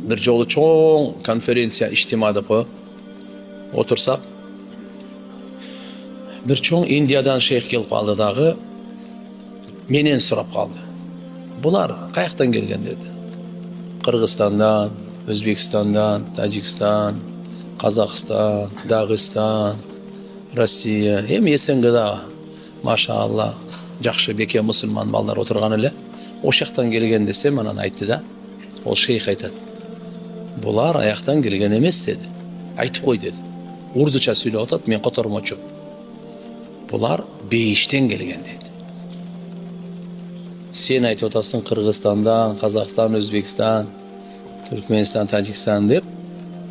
bir жолу чоң конференция иштима деп коелу. Отурсак, bir чоң Индиядан шейх келип калды дагы, менен сурап калды. Булар каяктан келген деди. Кыргызстандан, Өзбекстандан, Тажикстан, Казакстан, Дагыстан, Россия, эми СНГда, машалла, жакшы беке мусулман балдар отурган эле. Ошактан келген десем, анан айтты да. Ол шейх айтат. Булар аяктан келген эмес деди. Айтып кой деди. Урдуча сүйлөп атат, мен котормочу. Булар бейиштен келген деди. Сен айтып атасың Кыргызстандан, Казакстан, Өзбекстан, Түркменстан, Тажикстан деп,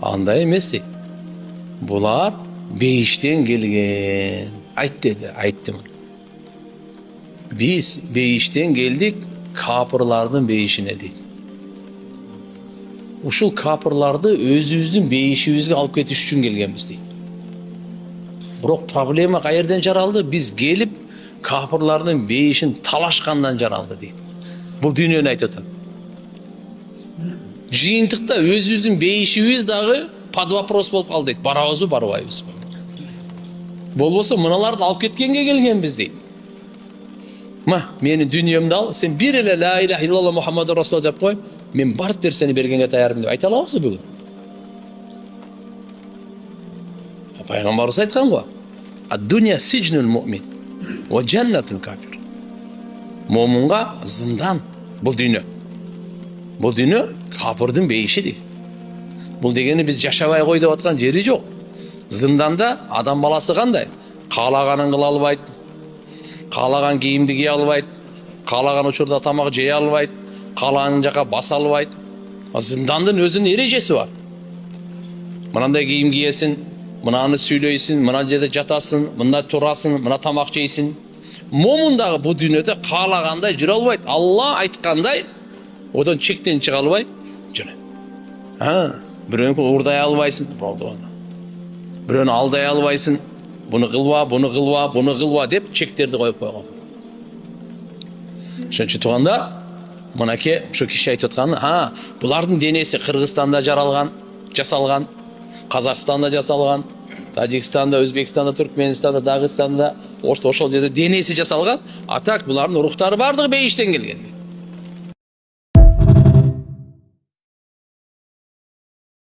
андай эмес дейт. Булар бейиштен келген. Айт деди, айттым. Биз бейиштен келдик, капырлардын бейишине дейт. Ушул капырларды өзүбүздүн бейишибизге алып кетиш үчүн келгенбиз дейт. Бирок проблема каерден жаралды? Биз келип капырлардын бейишин талашкандан жаралды дейт. Бул дүйнөнү айтып атат. Жыйынтыкта өзүбүздүн бейишибиз дагы под вопрос болуп калды дейт. Барабызбы, барбайбызбы? Болбосо мыналарды алып кеткенге келгенбиз дейт. Менин дүйнөмдү ал, сен бир эле ла иляха иллаллах Мухаммаду Расулуллах деп кой, мен бардык нерсени бергенге даярмын деп айта алабызбы бүгүн? Пайгамбарыбыз айткан го. Ад-дуnya сижнул муъмин ва джаннатул кафир. Момунга зындан бул дүйнө. Бул дүйнө капырдын бейиши дейт. Бул дегени биз жашабай кой деп аткан жери жок. Зынданда адам баласы кандай? Каалаганын кыла албайт, каалаган кийимди кие албайт, каалаган учурда тамак жей албайт, каалаган жака баса албайт. Зындандын өзүнүн эрежеси бар. Мынандай кийим кийесиң, мынаны сүйлөйсүң, мына жерде жатасың, мында турасың, мына тамак жейсиң. Момундагы бу дүйнөдө каалагандай жүрө албайт. Алла айткандай, одан чектен чыга албай жүрөт. Бирөөнү уурдай албайсың, бирөөнү алдай албайсың. Буну кылба, буну кылба, буну кылба деп чектерди коюп койгон. Ошончо туугандар, мынакей ушу киши айтып атканы, булардын денеси Кыргызстанда жасалган, Казакстанда жасалган, Тажикстанда, Өзбекстанда, Түркменстанда, Дагыстанда, ошол жерде денеси жасалган, а так булардын рухтары бардыгы бейиштен келген.